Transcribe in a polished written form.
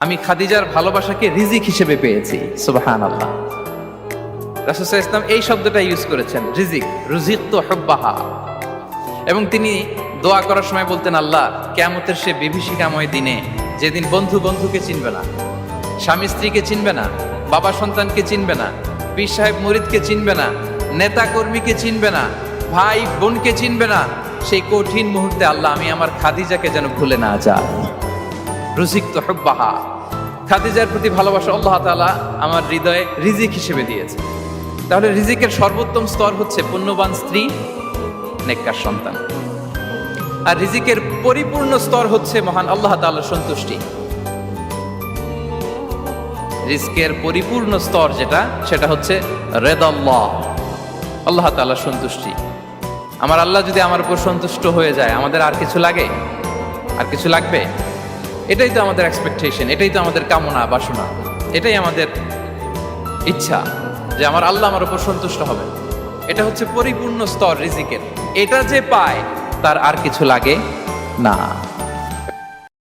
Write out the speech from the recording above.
আমি খাদিজার ভালোবাসাকে রিজিক হিসেবে পেয়েছি। সুবহানাল্লাহ। রাসূল সাল্লাল্লাহু আলাইহি ওয়াসাল্লাম এই শব্দটা ইউজ করেছেন, রিজিক, রুজিকতু হুব্বাহা। এবং তিনি দোয়া করার সময় বলতেন, আল্লাহ, কিয়ামতের সে বিভীষিকাময় দিনে, যেদিন বন্ধু বন্ধুকে চিনবে না, স্বামী স্ত্রীকে চিনবে না, বাবা সন্তানকে চিনবে না, পীর সাহেব মুরিদকে চিনবে না, নেতা কর্মীকে চিনবে না, ভাই বোনকে চিনবে না, সেই কঠিন মুহূর্তে আল্লাহ আমি আমার খাদিজাকে যেন ভুলে না যাই। রুজিকতু হুব্বাহা। খাদিজার প্রতি ভালোবাসা আল্লাহ তাআলা আমার হৃদয়ে রিজিক হিসেবে দিয়েছে। তাহলে রিজিকের সর্বোত্তম স্তর হচ্ছে পুণ্যবান স্ত্রী, নেককার সন্তান। আর রিজিকের পরিপূর্ণ স্তর হচ্ছে মহান আল্লাহ তাআলার সন্তুষ্টি। রিজকের পরিপূর্ণ স্তর যেটা, সেটা হচ্ছে রিদাল্লাহ, আল্লাহ তাআলার সন্তুষ্টি। আমার আল্লাহ যদি আমার উপর সন্তুষ্ট হয়ে যায়, আমাদের আর কিছু লাগে? আর কিছু লাগবে? এটাই তো আমাদের এক্সপেকটেশন, এটাই তো আমাদের কামনা বাসনা, এটাই আমাদের ইচ্ছা যে আমার আল্লাহ আমার উপর সন্তুষ্ট হবে। এটা হচ্ছে পরিপূর্ণ স্তর রিজিকের। এটা যে পায় তার আর কিছু লাগে না।